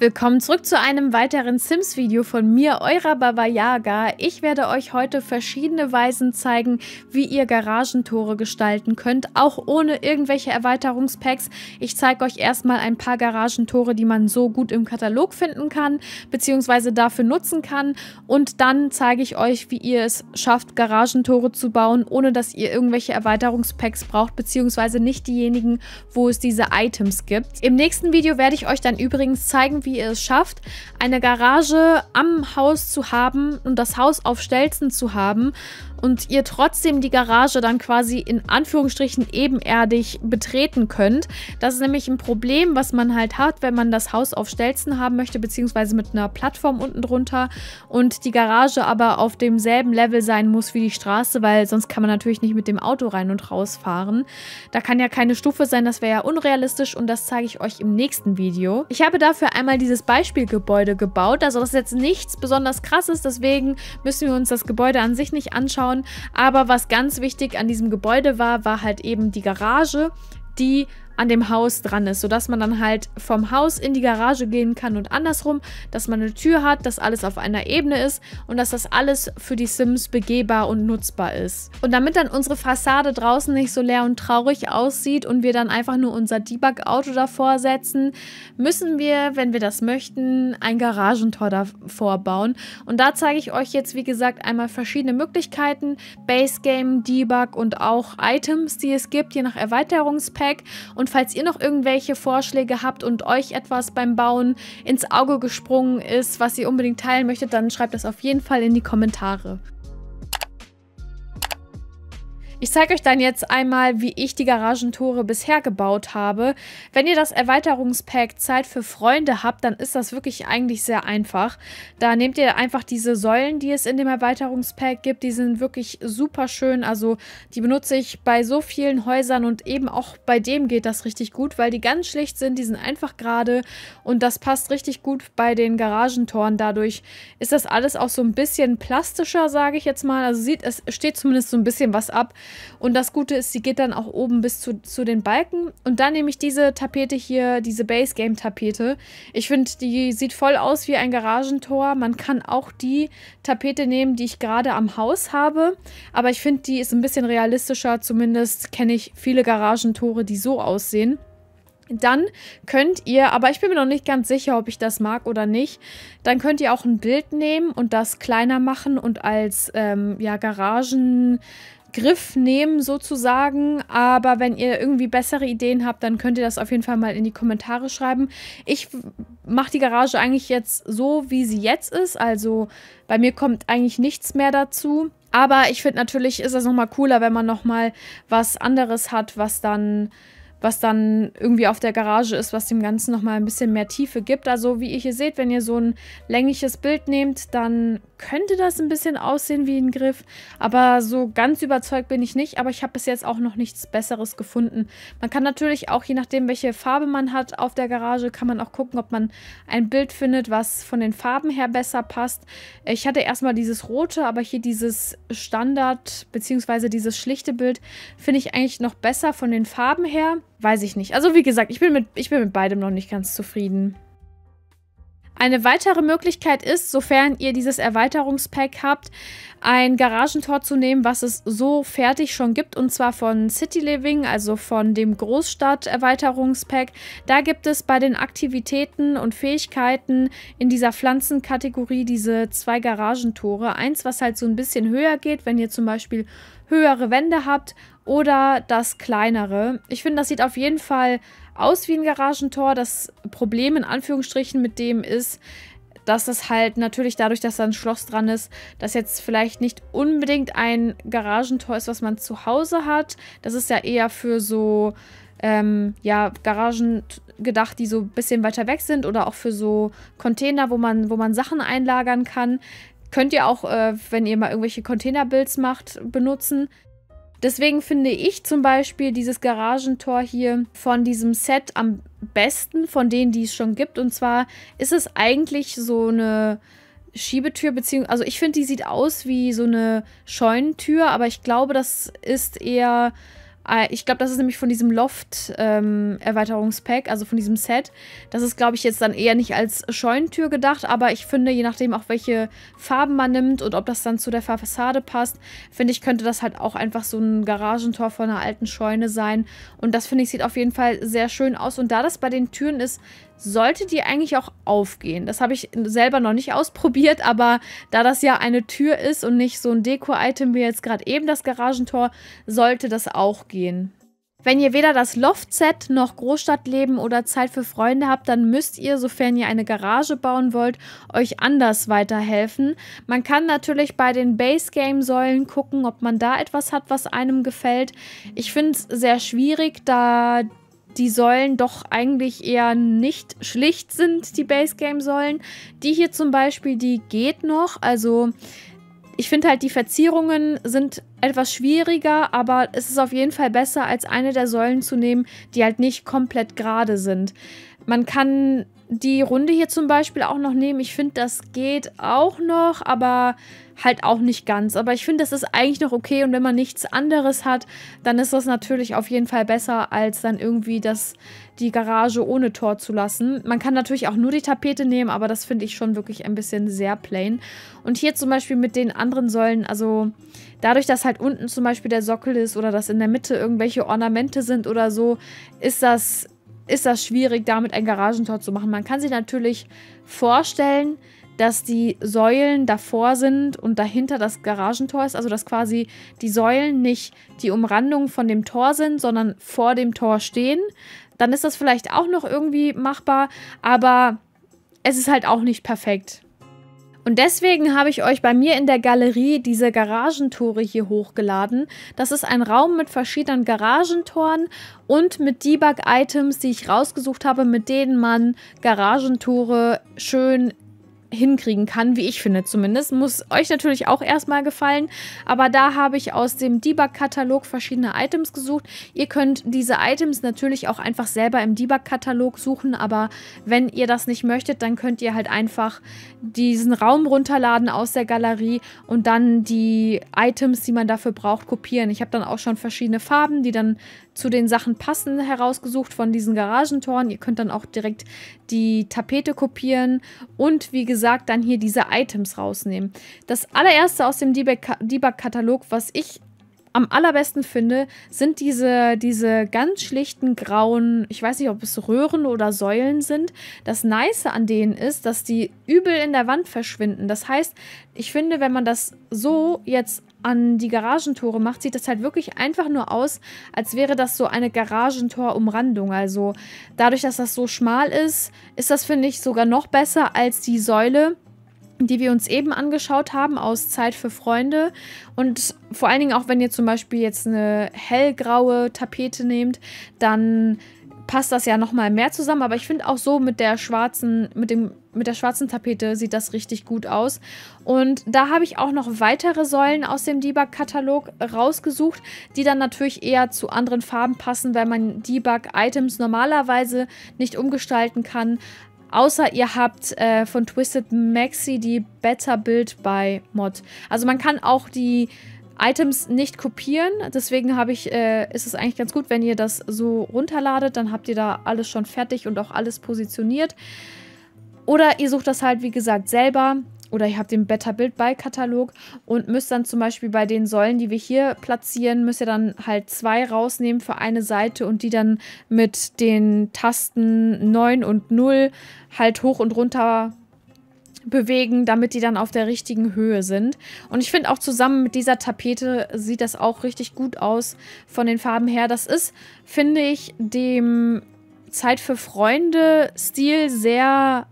Willkommen zurück zu einem weiteren Sims-Video von mir, eurer Baba Yaga. Ich werde euch heute verschiedene Weisen zeigen, wie ihr Garagentore gestalten könnt, auch ohne irgendwelche Erweiterungspacks. Ich zeige euch erstmal ein paar Garagentore, die man so gut im Katalog finden kann, beziehungsweise dafür nutzen kann. Und dann zeige ich euch, wie ihr es schafft, Garagentore zu bauen, ohne dass ihr irgendwelche Erweiterungspacks braucht, beziehungsweise nicht diejenigen, wo es diese Items gibt. Im nächsten Video werde ich euch dann übrigens zeigen, wie ihr es schafft, eine Garage am Haus zu haben und das Haus auf Stelzen zu haben und ihr trotzdem die Garage dann quasi in Anführungsstrichen ebenerdig betreten könnt. Das ist nämlich ein Problem, was man halt hat, wenn man das Haus auf Stelzen haben möchte, beziehungsweise mit einer Plattform unten drunter und die Garage aber auf demselben Level sein muss wie die Straße, weil sonst kann man natürlich nicht mit dem Auto rein und raus fahren. Da kann ja keine Stufe sein, das wäre ja unrealistisch und das zeige ich euch im nächsten Video. Ich habe dafür einmal dieses Beispielgebäude gebaut, also das ist jetzt nichts besonders krasses, deswegen müssen wir uns das Gebäude an sich nicht anschauen. Aber was ganz wichtig an diesem Gebäude war halt eben die Garage, die an dem Haus dran ist, sodass man dann halt vom Haus in die Garage gehen kann und andersrum, dass man eine Tür hat, dass alles auf einer Ebene ist und dass das alles für die Sims begehbar und nutzbar ist. Und damit dann unsere Fassade draußen nicht so leer und traurig aussieht und wir dann einfach nur unser Debug-Auto davor setzen, müssen wir, wenn wir das möchten, ein Garagentor davor bauen. Und da zeige ich euch jetzt, wie gesagt, einmal verschiedene Möglichkeiten, Base Game, Debug und auch Items, die es gibt, je nach Erweiterungspack. Und falls ihr noch irgendwelche Vorschläge habt und euch etwas beim Bauen ins Auge gesprungen ist, was ihr unbedingt teilen möchtet, dann schreibt das auf jeden Fall in die Kommentare. Ich zeige euch dann jetzt einmal, wie ich die Garagentore bisher gebaut habe. Wenn ihr das Erweiterungspack Zeit für Freunde habt, dann ist das wirklich eigentlich sehr einfach. Da nehmt ihr einfach diese Säulen, die es in dem Erweiterungspack gibt. Die sind wirklich super schön. Also die benutze ich bei so vielen Häusern und eben auch bei dem geht das richtig gut, weil die ganz schlicht sind. Die sind einfach gerade und das passt richtig gut bei den Garagentoren. Dadurch ist das alles auch so ein bisschen plastischer, sage ich jetzt mal. Also es steht zumindest so ein bisschen was ab. Und das Gute ist, sie geht dann auch oben bis zu den Balken. Und dann nehme ich diese Tapete hier, diese Base Game Tapete. Ich finde, die sieht voll aus wie ein Garagentor. Man kann auch die Tapete nehmen, die ich gerade am Haus habe. Aber ich finde, die ist ein bisschen realistischer. Zumindest kenne ich viele Garagentore, die so aussehen. Dann könnt ihr, aber ich bin mir noch nicht ganz sicher, ob ich das mag oder nicht, dann könnt ihr auch ein Bild nehmen und das kleiner machen und als ja, Garagengriff nehmen sozusagen, aber wenn ihr irgendwie bessere Ideen habt, dann könnt ihr das auf jeden Fall mal in die Kommentare schreiben. Ich mache die Garage eigentlich jetzt so, wie sie jetzt ist, also bei mir kommt eigentlich nichts mehr dazu, aber ich finde natürlich ist das nochmal cooler, wenn man nochmal was anderes hat, was dann irgendwie auf der Garage ist, was dem Ganzen nochmal ein bisschen mehr Tiefe gibt. Also wie ihr hier seht, wenn ihr so ein längliches Bild nehmt, dann könnte das ein bisschen aussehen wie ein Griff. Aber so ganz überzeugt bin ich nicht. Aber ich habe bis jetzt auch noch nichts Besseres gefunden. Man kann natürlich auch, je nachdem welche Farbe man hat auf der Garage, kann man auch gucken, ob man ein Bild findet, was von den Farben her besser passt. Ich hatte erstmal dieses rote, aber hier dieses Standard bzw. dieses schlichte Bild finde ich eigentlich noch besser von den Farben her. Weiß ich nicht. Also wie gesagt, ich bin mit beidem noch nicht ganz zufrieden. Eine weitere Möglichkeit ist, sofern ihr dieses Erweiterungspack habt, ein Garagentor zu nehmen, was es so fertig schon gibt, und zwar von City Living, also von dem Großstadt-Erweiterungspack. Da gibt es bei den Aktivitäten und Fähigkeiten in dieser Pflanzenkategorie diese 2 Garagentore. Eins, was halt so ein bisschen höher geht, wenn ihr zum Beispiel höhere Wände habt, oder das kleinere. Ich finde, das sieht auf jeden Fall aus wie ein Garagentor. Das Problem in Anführungsstrichen mit dem ist, dass es halt natürlich dadurch, dass da ein Schloss dran ist, dass jetzt vielleicht nicht unbedingt ein Garagentor ist, was man zu Hause hat. Das ist ja eher für so ja, Garagen gedacht, die so ein bisschen weiter weg sind oder auch für so Container, wo man Sachen einlagern kann. Könnt ihr auch, wenn ihr mal irgendwelche Containerbuilds macht, benutzen. Deswegen finde ich zum Beispiel dieses Garagentor hier von diesem Set am besten von denen, die es schon gibt. Und zwar ist es eigentlich so eine Schiebetür, beziehungsweise, also ich finde, die sieht aus wie so eine Scheunentür, aber ich glaube, das ist eher Ich glaube, das ist nämlich von diesem Loft-Erweiterungspack, also von diesem Set. Das ist, glaube ich, jetzt dann eher nicht als Scheunentür gedacht, aber ich finde, je nachdem auch welche Farben man nimmt und ob das dann zu der Fassade passt, finde ich, könnte das halt auch einfach so ein Garagentor von einer alten Scheune sein. Und das, finde ich, sieht auf jeden Fall sehr schön aus. Und da das bei den Türen ist, sollte die eigentlich auch aufgehen. Das habe ich selber noch nicht ausprobiert, aber da das ja eine Tür ist und nicht so ein Deko-Item wie jetzt gerade eben das Garagentor, sollte das auch gehen. Wenn ihr weder das Loft-Set noch Großstadtleben oder Zeit für Freunde habt, dann müsst ihr, sofern ihr eine Garage bauen wollt, euch anders weiterhelfen. Man kann natürlich bei den Base-Game-Säulen gucken, ob man da etwas hat, was einem gefällt. Ich finde es sehr schwierig, da die Säulen doch eigentlich eher nicht schlicht sind, die Base-Game-Säulen. Die hier zum Beispiel, die geht noch. Also ich finde halt, die Verzierungen sind etwas schwieriger, aber es ist auf jeden Fall besser, als eine der Säulen zu nehmen, die halt nicht komplett gerade sind. Man kann die Runde hier zum Beispiel auch noch nehmen. Ich finde, das geht auch noch, aber halt auch nicht ganz. Aber ich finde, das ist eigentlich noch okay. Und wenn man nichts anderes hat, dann ist das natürlich auf jeden Fall besser, als dann irgendwie die Garage ohne Tor zu lassen. Man kann natürlich auch nur die Tapete nehmen, aber das finde ich schon wirklich ein bisschen sehr plain. Und hier zum Beispiel mit den anderen Säulen, also dadurch, dass halt unten zum Beispiel der Sockel ist oder dass in der Mitte irgendwelche Ornamente sind oder so, ist das schwierig, damit ein Garagentor zu machen. Man kann sich natürlich vorstellen, dass die Säulen davor sind und dahinter das Garagentor ist, also dass quasi die Säulen nicht die Umrandung von dem Tor sind, sondern vor dem Tor stehen. Dann ist das vielleicht auch noch irgendwie machbar, aber es ist halt auch nicht perfekt. Und deswegen habe ich euch bei mir in der Galerie diese Garagentore hier hochgeladen. Das ist ein Raum mit verschiedenen Garagentoren und mit Debug-Items, die ich rausgesucht habe, mit denen man Garagentore schön hinkriegen kann, wie ich finde zumindest. Muss euch natürlich auch erstmal gefallen, aber da habe ich aus dem Debug-Katalog verschiedene Items gesucht. Ihr könnt diese Items natürlich auch einfach selber im Debug-Katalog suchen, aber wenn ihr das nicht möchtet, dann könnt ihr halt einfach diesen Raum runterladen aus der Galerie und dann die Items, die man dafür braucht, kopieren. Ich habe dann auch schon verschiedene Farben, die dann zu den Sachen passen, herausgesucht von diesen Garagentoren. Ihr könnt dann auch direkt die Tapete kopieren und wie gesagt dann hier diese Items rausnehmen. Das allererste aus dem Debug-Katalog, was ich am allerbesten finde, sind diese ganz schlichten grauen, ich weiß nicht, ob es Röhren oder Säulen sind. Das Nice an denen ist, dass die übel in der Wand verschwinden. Das heißt, ich finde, wenn man das so jetzt an die Garagentore macht, sieht das halt wirklich einfach nur aus, als wäre das so eine Garagentor-Umrandung. Also dadurch, dass das so schmal ist, ist das, finde ich, sogar noch besser als die Säule, die wir uns eben angeschaut haben, aus Zeit für Freunde. Und vor allen Dingen auch, wenn ihr zum Beispiel jetzt eine hellgraue Tapete nehmt, dann passt das ja nochmal mehr zusammen. Aber ich finde auch so mit der schwarzen Tapete sieht das richtig gut aus. Und da habe ich auch noch weitere Säulen aus dem Debug-Katalog rausgesucht, die dann natürlich eher zu anderen Farben passen, weil man Debug-Items normalerweise nicht umgestalten kann. Außer ihr habt von Twisted Maxi die Better Build by Mod. Also man kann auch die Items nicht kopieren. Deswegen ist es eigentlich ganz gut, wenn ihr das so runterladet. Dann habt ihr da alles schon fertig und auch alles positioniert. Oder ihr sucht das halt, wie gesagt, selber. Oder ihr habt den Better Build by Katalog und müsst dann zum Beispiel bei den Säulen, die wir hier platzieren, müsst ihr dann halt 2 rausnehmen für eine Seite und die dann mit den Tasten 9 und 0 halt hoch und runter bewegen, damit die dann auf der richtigen Höhe sind. Und ich finde auch zusammen mit dieser Tapete sieht das auch richtig gut aus von den Farben her. Das ist, finde ich, dem Zeit für Freunde Stil sehr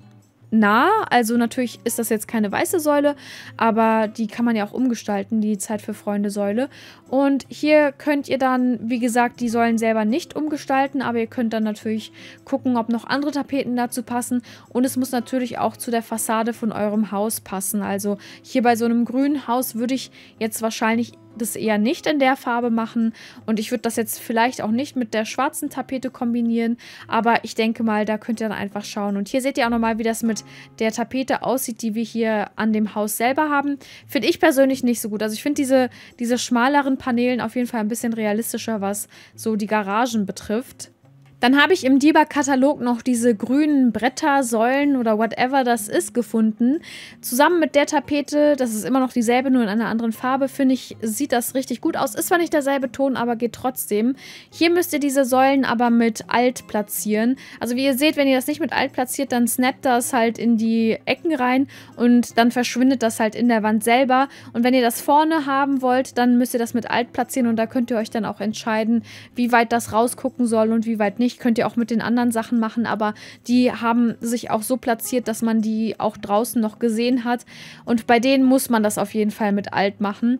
nah. Also natürlich ist das jetzt keine weiße Säule, aber die kann man ja auch umgestalten, die Zeit für Freunde Säule. Und hier könnt ihr dann, wie gesagt, die Säulen selber nicht umgestalten, aber ihr könnt dann natürlich gucken, ob noch andere Tapeten dazu passen. Und es muss natürlich auch zu der Fassade von eurem Haus passen. Also hier bei so einem grünen Haus würde ich jetzt wahrscheinlich das eher nicht in der Farbe machen und ich würde das jetzt vielleicht auch nicht mit der schwarzen Tapete kombinieren, aber ich denke mal, da könnt ihr dann einfach schauen. Und hier seht ihr auch nochmal, wie das mit der Tapete aussieht, die wir hier an dem Haus selber haben. Finde ich persönlich nicht so gut. Also ich finde diese schmaleren Paneelen auf jeden Fall ein bisschen realistischer, was so die Garagen betrifft. Dann habe ich im Debug-Katalog noch diese grünen Bretter, Säulen oder whatever das ist gefunden. Zusammen mit der Tapete, das ist immer noch dieselbe, nur in einer anderen Farbe, finde ich, sieht das richtig gut aus. Ist zwar nicht derselbe Ton, aber geht trotzdem. Hier müsst ihr diese Säulen aber mit Alt platzieren. Also wie ihr seht, wenn ihr das nicht mit Alt platziert, dann snappt das halt in die Ecken rein und dann verschwindet das halt in der Wand selber. Und wenn ihr das vorne haben wollt, dann müsst ihr das mit Alt platzieren und da könnt ihr euch dann auch entscheiden, wie weit das rausgucken soll und wie weit nicht. Könnt ihr auch mit den anderen Sachen machen, aber die haben sich auch so platziert, dass man die auch draußen noch gesehen hat. Und bei denen muss man das auf jeden Fall mit Alt machen.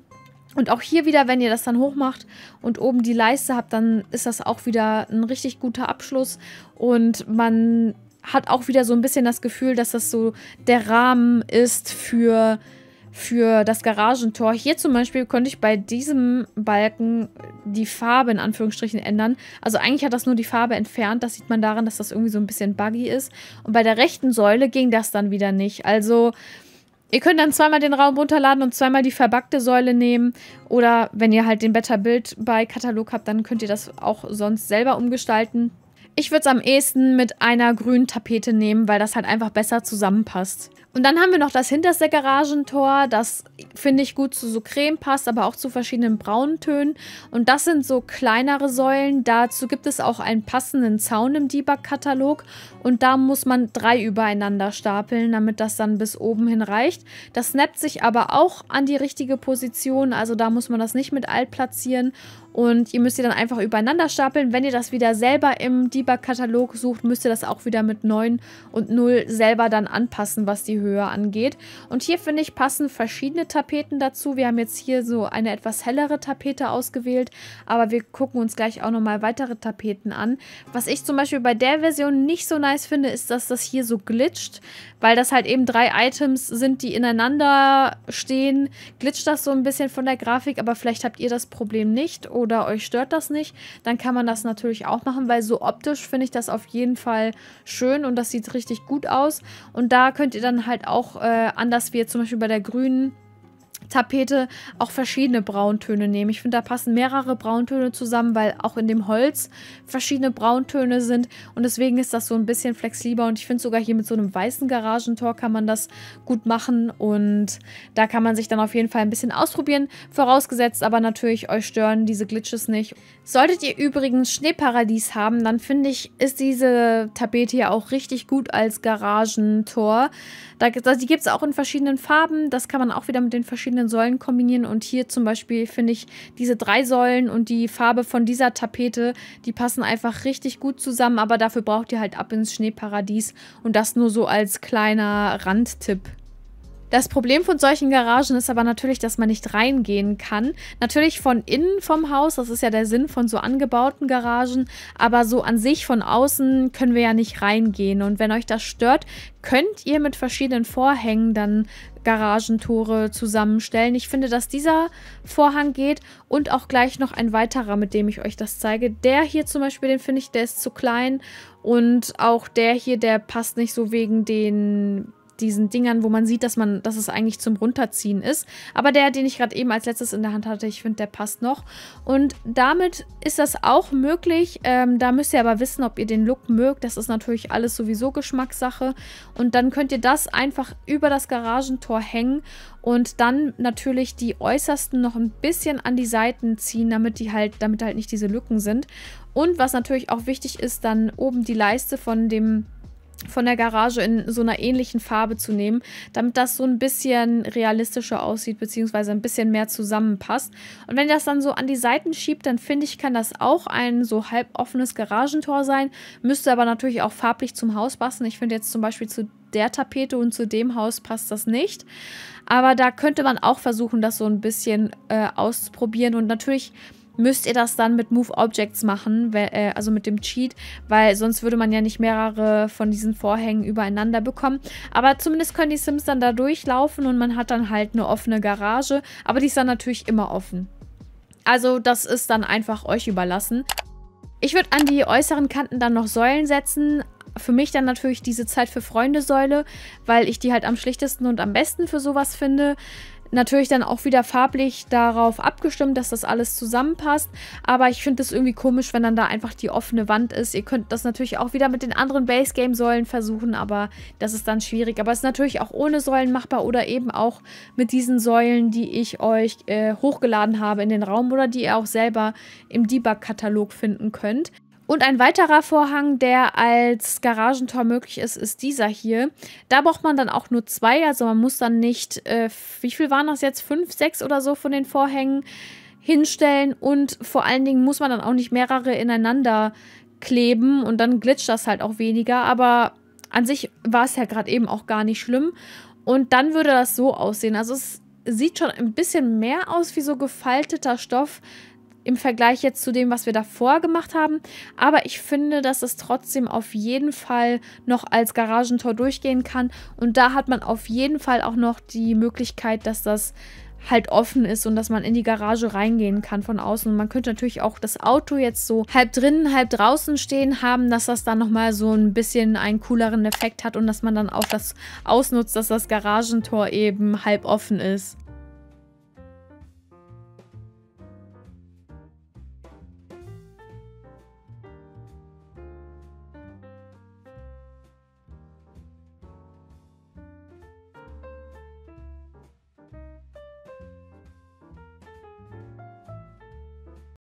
Und auch hier wieder, wenn ihr das dann hochmacht und oben die Leiste habt, dann ist das auch wieder ein richtig guter Abschluss. Und man hat auch wieder so ein bisschen das Gefühl, dass das so der Rahmen ist für das Garagentor. Hier zum Beispiel konnte ich bei diesem Balken die Farbe in Anführungsstrichen ändern. Also eigentlich hat das nur die Farbe entfernt. Das sieht man daran, dass das irgendwie so ein bisschen buggy ist. Und bei der rechten Säule ging das dann wieder nicht. Also ihr könnt dann zweimal den Raum runterladen und zweimal die verbackte Säule nehmen. Oder wenn ihr halt den Better Build bei Katalog habt, dann könnt ihr das auch sonst selber umgestalten. Ich würde es am ehesten mit einer grünen Tapete nehmen, weil das halt einfach besser zusammenpasst. Und dann haben wir noch das hinterste Garagentor, das finde ich gut zu so Creme passt, aber auch zu verschiedenen braunen Tönen. Und das sind so kleinere Säulen, dazu gibt es auch einen passenden Zaun im Debug-Katalog. Und da muss man 3 übereinander stapeln, damit das dann bis oben hin reicht. Das snappt sich aber auch an die richtige Position, also da muss man das nicht mit Alt platzieren. Und ihr müsst ihr dann einfach übereinander stapeln. Wenn ihr das wieder selber im Debug-Katalog sucht, müsst ihr das auch wieder mit 9 und 0 selber dann anpassen, was die Höhe angeht. Und hier, finde ich, passen verschiedene Tapeten dazu. Wir haben jetzt hier so eine etwas hellere Tapete ausgewählt, aber wir gucken uns gleich auch nochmal weitere Tapeten an. Was ich zum Beispiel bei der Version nicht so nice finde, ist, dass das hier so glitscht, weil das halt eben 3 Items sind, die ineinander stehen. Glitscht das so ein bisschen von der Grafik, aber vielleicht habt ihr das Problem nicht oder euch stört das nicht, dann kann man das natürlich auch machen, weil so optisch finde ich das auf jeden Fall schön und das sieht richtig gut aus. Und da könnt ihr dann halt auch, anders wie jetzt zum Beispiel bei der grünen Tapete, auch verschiedene Brauntöne nehmen. Ich finde, da passen mehrere Brauntöne zusammen, weil auch in dem Holz verschiedene Brauntöne sind und deswegen ist das so ein bisschen flexibler und ich finde sogar hier mit so einem weißen Garagentor kann man das gut machen und da kann man sich dann auf jeden Fall ein bisschen ausprobieren, vorausgesetzt aber natürlich, euch stören diese Glitches nicht. Solltet ihr übrigens Schneeparadies haben, dann finde ich, ist diese Tapete hier auch richtig gut als Garagentor. Die gibt es auch in verschiedenen Farben, das kann man auch wieder mit den verschiedenen Säulen kombinieren und hier zum Beispiel finde ich diese 3 Säulen und die Farbe von dieser Tapete, die passen einfach richtig gut zusammen, aber dafür braucht ihr halt ab ins Schneeparadies und das nur so als kleiner Randtipp. Das Problem von solchen Garagen ist aber natürlich, dass man nicht reingehen kann. Natürlich von innen vom Haus, das ist ja der Sinn von so angebauten Garagen, aber so an sich von außen können wir ja nicht reingehen. Und wenn euch das stört, könnt ihr mit verschiedenen Vorhängen dann Garagentore zusammenstellen. Ich finde, dass dieser Vorhang geht und auch gleich noch ein weiterer, mit dem ich euch das zeige. Der hier zum Beispiel, den finde ich, der ist zu klein und auch der hier, der passt nicht so wegen diesen Dingern, wo man sieht, dass es eigentlich zum Runterziehen ist. Aber der, den ich gerade eben als letztes in der Hand hatte, ich finde, der passt noch. Und damit ist das auch möglich. Da müsst ihr aber wissen, ob ihr den Look mögt. Das ist natürlich alles sowieso Geschmackssache. Und dann könnt ihr das einfach über das Garagentor hängen und dann natürlich die äußersten noch ein bisschen an die Seiten ziehen, damit halt nicht diese Lücken sind. Und was natürlich auch wichtig ist, dann oben die Leiste von der Garage in so einer ähnlichen Farbe zu nehmen, damit das so ein bisschen realistischer aussieht, beziehungsweise ein bisschen mehr zusammenpasst. Und wenn ihr das dann so an die Seiten schiebt, dann finde ich, kann das auch ein so halboffenes Garagentor sein, müsste aber natürlich auch farblich zum Haus passen. Ich finde jetzt zum Beispiel zu der Tapete und zu dem Haus passt das nicht. Aber da könnte man auch versuchen, das so ein bisschen auszuprobieren und natürlich müsst ihr das dann mit Move Objects machen, also mit dem Cheat, weil sonst würde man ja nicht mehrere von diesen Vorhängen übereinander bekommen. Aber zumindest können die Sims dann da durchlaufen und man hat dann halt eine offene Garage, aber die ist dann natürlich immer offen. Also das ist dann einfach euch überlassen. Ich würde an die äußeren Kanten dann noch Säulen setzen. Für mich dann natürlich diese Zeit für Freunde-Säule, weil ich die halt am schlichtesten und am besten für sowas finde. Natürlich dann auch wieder farblich darauf abgestimmt, dass das alles zusammenpasst. Aber ich finde es irgendwie komisch, wenn dann da einfach die offene Wand ist. Ihr könnt das natürlich auch wieder mit den anderen Base-Game-Säulen versuchen, aber das ist dann schwierig. Aber es ist natürlich auch ohne Säulen machbar oder eben auch mit diesen Säulen, die ich euch hochgeladen habe in den Raum oder die ihr auch selber im Debug-Katalog finden könnt. Und ein weiterer Vorhang, der als Garagentor möglich ist, ist dieser hier. Da braucht man dann auch nur 2, also man muss dann nicht, wie viel waren das jetzt, 5, 6 oder so von den Vorhängen hinstellen. Und vor allen Dingen muss man dann auch nicht mehrere ineinander kleben und dann glitscht das halt auch weniger. Aber an sich war es ja gerade eben auch gar nicht schlimm. Und dann würde das so aussehen. Also es sieht schon ein bisschen mehr aus wie so gefalteter Stoff, im Vergleich jetzt zu dem, was wir davor gemacht haben. Aber ich finde, dass es trotzdem auf jeden Fall noch als Garagentor durchgehen kann. Und da hat man auf jeden Fall auch noch die Möglichkeit, dass das halt offen ist und dass man in die Garage reingehen kann von außen. Und man könnte natürlich auch das Auto jetzt so halb drinnen, halb draußen stehen haben, dass das dann nochmal so ein bisschen einen cooleren Effekt hat und dass man dann auch das ausnutzt, dass das Garagentor eben halb offen ist.